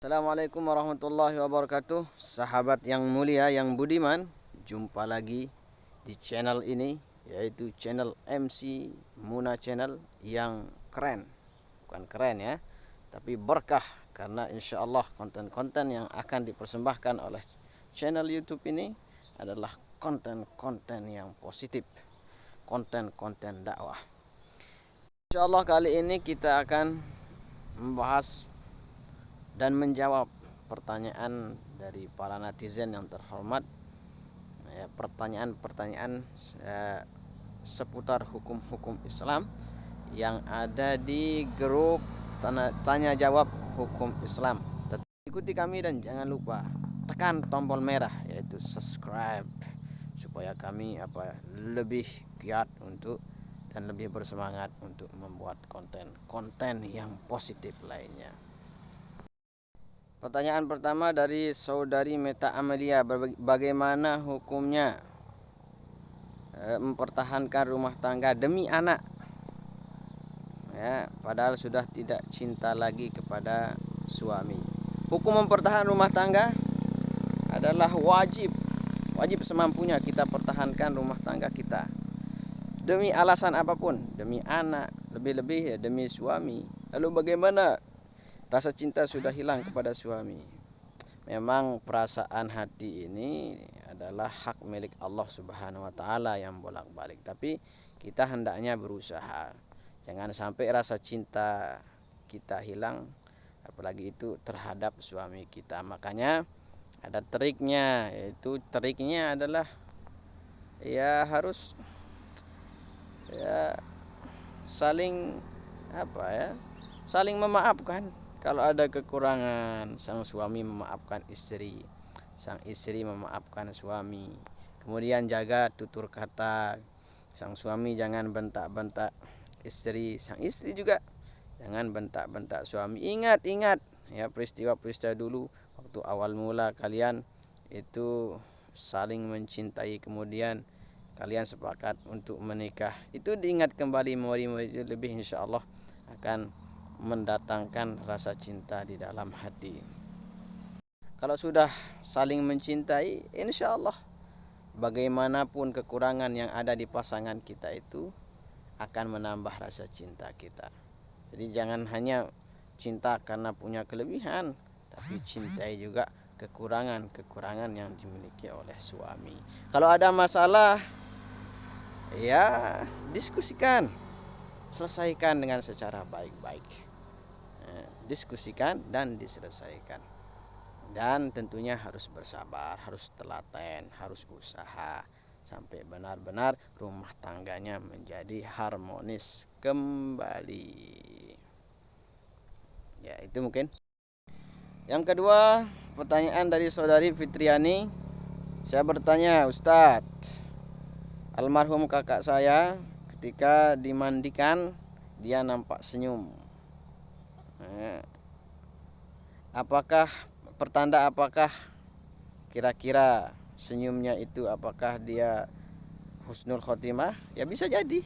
Assalamualaikum warahmatullahi wabarakatuh. Sahabat yang mulia, yang budiman, jumpa lagi di channel ini, yaitu channel MC Muna Channel, yang keren. Bukan keren ya, tapi berkah, karena insya Allah konten-konten yang akan dipersembahkan oleh channel YouTube ini adalah konten-konten yang positif, konten-konten dakwah. Insya Allah kali ini kita akan membahas dan menjawab pertanyaan dari para netizen yang terhormat, pertanyaan-pertanyaan seputar hukum-hukum Islam yang ada di grup tanya jawab hukum Islam. Ikuti kami dan jangan lupa tekan tombol merah, yaitu subscribe, supaya kami lebih giat untuk dan lebih bersemangat untuk membuat konten-konten yang positif lainnya. Pertanyaan pertama dari saudari Meta Amelia, bagaimana hukumnya mempertahankan rumah tangga demi anak, ya, padahal sudah tidak cinta lagi kepada suami. Hukum mempertahankan rumah tangga adalah wajib semampunya kita pertahankan rumah tangga kita, demi alasan apapun, demi anak, lebih-lebih ya demi suami. Lalu bagaimana rasa cinta sudah hilang kepada suami? Memang perasaan hati ini adalah hak milik Allah Subhanahu wa taala yang bolak-balik, tapi kita hendaknya berusaha jangan sampai rasa cinta kita hilang, apalagi itu terhadap suami kita. Makanya ada triknya, yaitu triknya adalah harus saling saling memaafkan. Kalau ada kekurangan, sang suami memaafkan istri, sang istri memaafkan suami. Kemudian jaga tutur kata, sang suami jangan bentak-bentak istri, sang istri juga jangan bentak-bentak suami. Ingat ya peristiwa-peristiwa dulu waktu awal mula kalian itu saling mencintai, kemudian kalian sepakat untuk menikah. Itu diingat kembali, memori-memori lebih, insya Allah akan mendatangkan rasa cinta di dalam hati. Kalau sudah saling mencintai, insya Allah bagaimanapun kekurangan yang ada di pasangan kita itu akan menambah rasa cinta kita. Jadi jangan hanya cinta karena punya kelebihan, tapi cintai juga kekurangan yang dimiliki oleh suami. Kalau ada masalah, ya diskusikan, selesaikan dengan secara baik-baik. Diskusikan dan diselesaikan. Dan tentunya harus bersabar, harus telaten, harus usaha sampai benar-benar rumah tangganya menjadi harmonis kembali. Ya, itu mungkin. Yang kedua, pertanyaan dari saudari Fitriani. Saya bertanya, Ustadz, almarhum kakak saya ketika dimandikan dia nampak senyum. Apakah kira-kira senyumnya itu apakah dia husnul khotimah? Ya bisa jadi.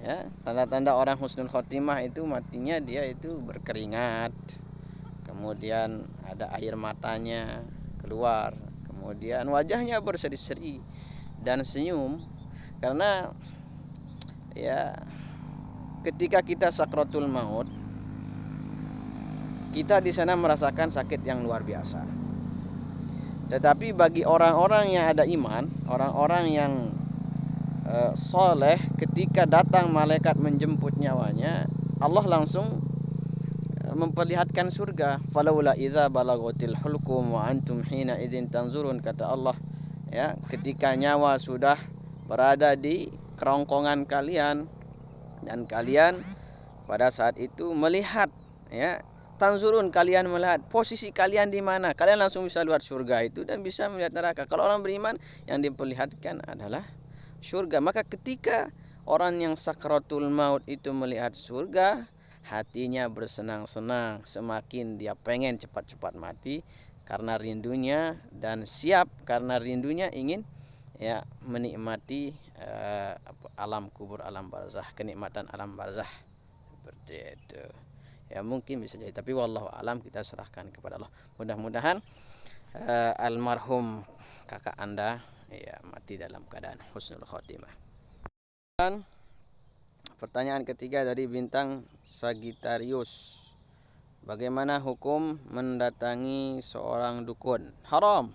Ya, tanda-tanda orang husnul khotimah itu matinya dia itu berkeringat, kemudian ada air matanya keluar, kemudian wajahnya berseri-seri dan senyum, karena ya ketika kita sakratul maut, kita di sana merasakan sakit yang luar biasa. Tetapi bagi orang-orang yang ada iman, orang-orang yang soleh, ketika datang malaikat menjemput nyawanya, Allah langsung memperlihatkan surga. Falaula idza balaghatil hulqum wa antum hina idzin tanzurun, kata Allah, ya, ketika nyawa sudah berada di kerongkongan kalian dan kalian pada saat itu melihat, ya, tanzurun, kalian melihat posisi kalian di mana, kalian langsung bisa lihat surga itu dan bisa melihat neraka. Kalau orang beriman, yang diperlihatkan adalah surga. Maka ketika orang yang sakratul maut itu melihat surga, hatinya bersenang-senang, semakin dia pengen cepat-cepat mati karena rindunya, dan siap karena rindunya ingin menikmati alam kubur, alam barzah, kenikmatan alam barzah, seperti itu. Ya mungkin bisa jadi, tapi wallahu alam, kita serahkan kepada Allah. Mudah-mudahan almarhum kakak Anda ya mati dalam keadaan husnul khotimah. Dan pertanyaan ketiga dari bintang Sagittarius. Bagaimana hukum mendatangi seorang dukun? Haram.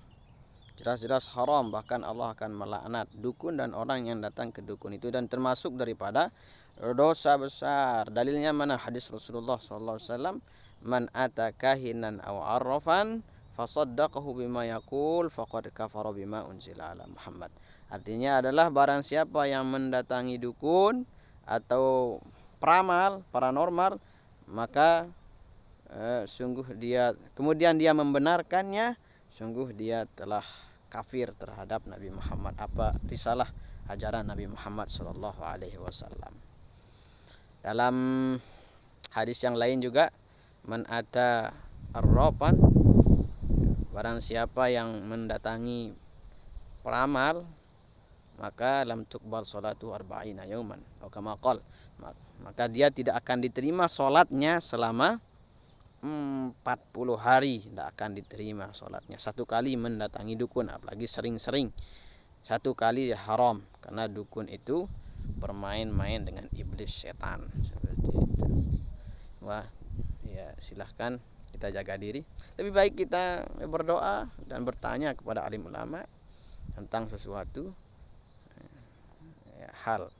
Jelas-jelas haram, bahkan Allah akan melaknat dukun dan orang yang datang ke dukun itu, dan termasuk daripada dosa besar. Dalilnya mana? Hadis Rasulullah SAW, man ata kahinan aw arrafan fasaddaqahu bima yaqul faqad kafara bima unzila ala Muhammad. Artinya adalah barang siapa yang mendatangi dukun atau peramal, paranormal, maka sungguh dia kemudian dia membenarkannya, sungguh dia telah kafir terhadap Nabi Muhammad, risalah ajaran Nabi Muhammad sallallahu alaihi wasallam. Dalam hadis yang lain juga, man ata arrafan, barang siapa yang mendatangi peramal, maka lam tuqbal salatu arba'ina yauman atau kama qala, maka dia tidak akan diterima salatnya selama 40 hari, tidak akan diterima salatnya. Satu kali mendatangi dukun, apalagi sering-sering, satu kali ya haram, karena dukun itu bermain-main dengan iblis, setan, seperti itu. Wah, ya silahkan kita jaga diri. Lebih baik kita berdoa dan bertanya kepada alim ulama tentang sesuatu hal,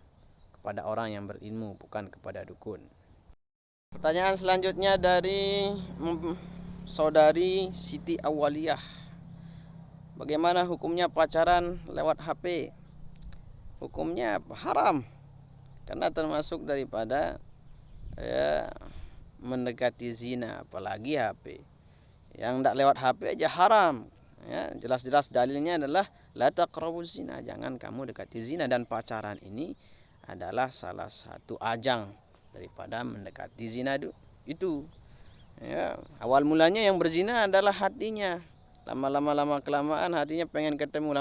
kepada orang yang berilmu, bukan kepada dukun. Pertanyaan selanjutnya dari saudari Siti Awaliyah. Bagaimana hukumnya pacaran lewat HP? Hukumnya haram, karena termasuk daripada mendekati zina, apalagi HP. Yang tidak lewat HP aja haram. Ya, jelas-jelas dalilnya adalah la taqrabuz zina, jangan kamu dekati zina. Dan pacaran ini adalah salah satu ajang daripada mendekati zina itu. Ya, awal mulanya yang berzina adalah hatinya. Lama kelamaan hatinya pengen ketemu,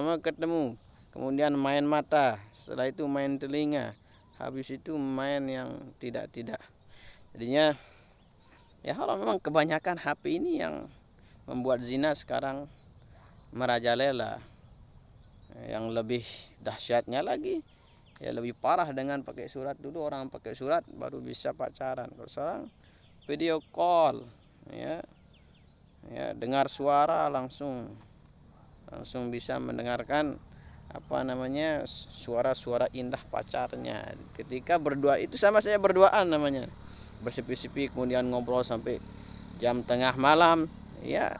kemudian main mata, setelah itu main telinga, habis itu main yang tidak. Jadinya ya haram. Memang kebanyakan HP ini yang membuat zina sekarang merajalela. Yang lebih dahsyatnya lagi, ya lebih parah dengan pakai surat. Dulu orang pakai surat baru bisa pacaran, kalau sekarang video call, ya dengar suara langsung bisa mendengarkan suara-suara indah pacarnya. Ketika berdua itu sama saja berduaan namanya, bersepi-sepi, kemudian ngobrol sampai jam tengah malam. Ya,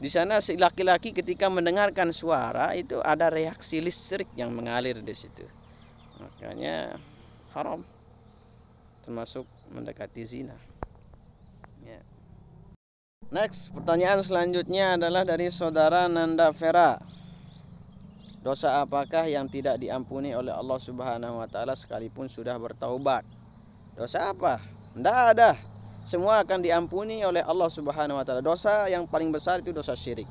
di sana si laki-laki ketika mendengarkan suara itu ada reaksi listrik yang mengalir di situ. Makanya haram, termasuk mendekati zina. Ya. Next, pertanyaan selanjutnya adalah dari saudara Nanda Vera. Dosa apakah yang tidak diampuni oleh Allah Subhanahu wa taala sekalipun sudah bertaubat? Dosa apa? Tidak ada. Semua akan diampuni oleh Allah Subhanahu wa taala. Dosa yang paling besar itu dosa syirik.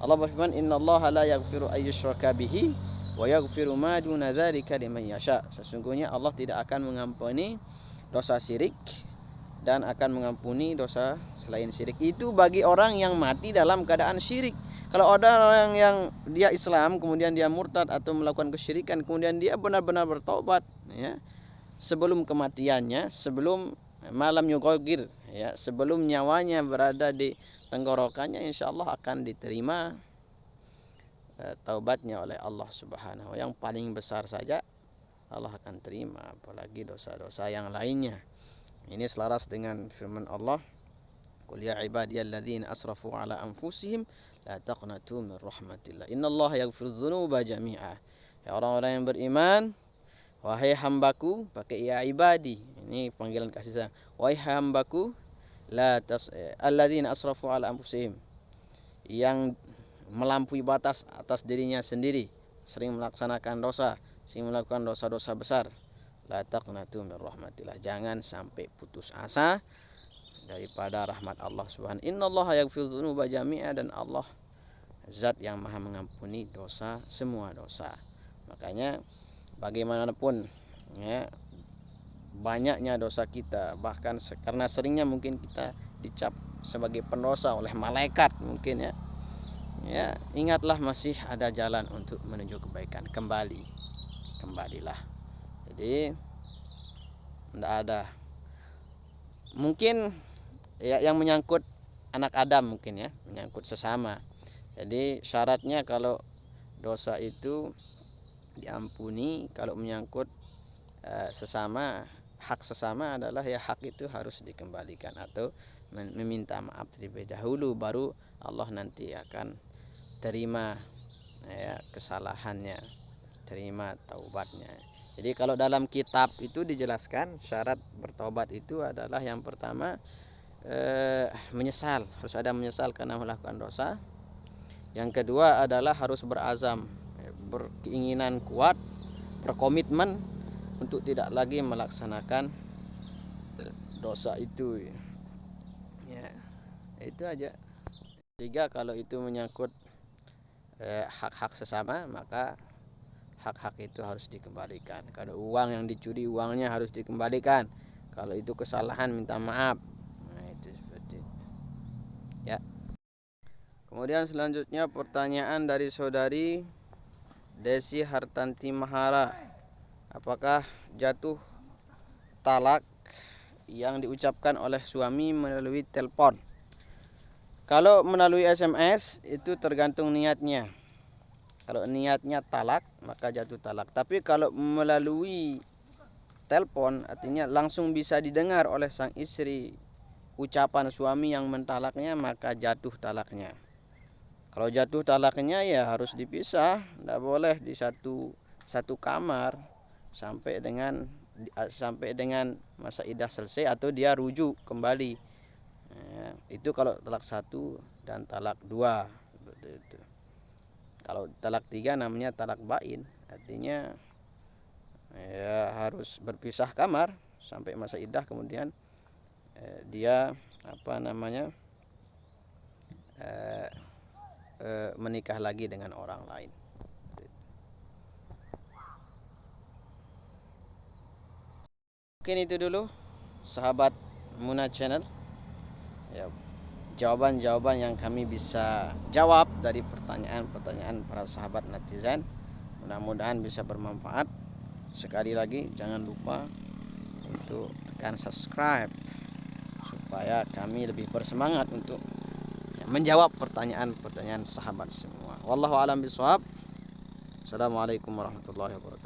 Allah berfirman, "Innallaha la yaghfiru ayyushraka bihi wa yaghfiru ma duna dzalika liman yasha." Sesungguhnya Allah tidak akan mengampuni dosa syirik dan akan mengampuni dosa selain syirik. Itu bagi orang yang mati dalam keadaan syirik. Kalau ada orang yang dia Islam kemudian dia murtad atau melakukan kesyirikan, kemudian dia benar-benar bertaubat, ya, sebelum kematiannya, sebelum malam yughagir, ya, sebelum nyawanya berada di tenggorokannya, insyaallah akan diterima taubatnya oleh Allah Subhanahu. Yang paling besar saja Allah akan terima, apalagi dosa-dosa yang lainnya. Ini selaras dengan firman Allah, qul ya ibadiyalladzina asrafu ala anfusihim la taqnatu min rahmatillah innallaha yaghfiru dzunuba jami'a. Ya orang-orang yang beriman, wahai hambaku, pakai ya ibadi, ini panggilan kasih sayang. Wahai hambaku, alladzina asrafu ala anfusihim, yang melampaui batas atas dirinya sendiri, sering melaksanakan dosa, sering melakukan dosa-dosa besar, la taqnatu min rahmatillah, jangan sampai putus asa daripada rahmat Allah Subhanahu. Innallaha yaghfiru dzunuba jami'a, dan Allah zat yang maha mengampuni dosa, semua dosa. Makanya bagaimanapun, ya, banyaknya dosa kita, bahkan karena seringnya mungkin kita dicap sebagai pendosa oleh malaikat mungkin ya. Ya, ingatlah masih ada jalan untuk menuju kebaikan. Kembalilah. Jadi tidak ada mungkin ya yang menyangkut anak Adam, mungkin ya, menyangkut sesama. Jadi syaratnya kalau dosa itu diampuni, kalau menyangkut sesama, hak sesama adalah ya hak itu harus dikembalikan atau meminta maaf terlebih dahulu, baru Allah nanti akan terima ya kesalahannya, terima taubatnya. Jadi kalau dalam kitab itu dijelaskan syarat bertobat itu adalah yang pertama menyesal, harus ada menyesal karena melakukan dosa. Yang kedua adalah harus berazam, berkeinginan kuat, berkomitmen untuk tidak lagi melaksanakan dosa itu. Ya, itu aja. Tiga, kalau itu menyangkut hak-hak sesama, maka hak-hak itu harus dikembalikan. Kalau uang yang dicuri, uangnya harus dikembalikan. Kalau itu kesalahan, minta maaf. Nah, itu seperti itu. Ya. Kemudian selanjutnya pertanyaan dari saudari Desi Hartanti Mahara. Apakah jatuh talak yang diucapkan oleh suami melalui telepon? Kalau melalui SMS itu tergantung niatnya. Kalau niatnya talak maka jatuh talak. Tapi kalau melalui telepon artinya langsung bisa didengar oleh sang istri ucapan suami yang mentalaknya, maka jatuh talaknya. Kalau jatuh talaknya ya harus dipisah, tidak boleh di satu kamar sampai dengan masa iddah selesai atau dia rujuk kembali. Nah, itu kalau talak 1 dan talak 2 seperti itu. Kalau talak 3 namanya talak bain, artinya ya harus berpisah kamar sampai masa iddah, kemudian dia menikah lagi dengan orang lain. Mungkin itu dulu sahabat Muna Channel ya, jawaban-jawaban yang kami bisa jawab dari pertanyaan-pertanyaan para sahabat netizen. Mudah-mudahan bisa bermanfaat. Sekali lagi jangan lupa untuk tekan subscribe supaya kami lebih bersemangat untuk menjawab pertanyaan-pertanyaan sahabat semua. Wallahu a'lam bishawab. Assalamualaikum warahmatullahi wabarakatuh.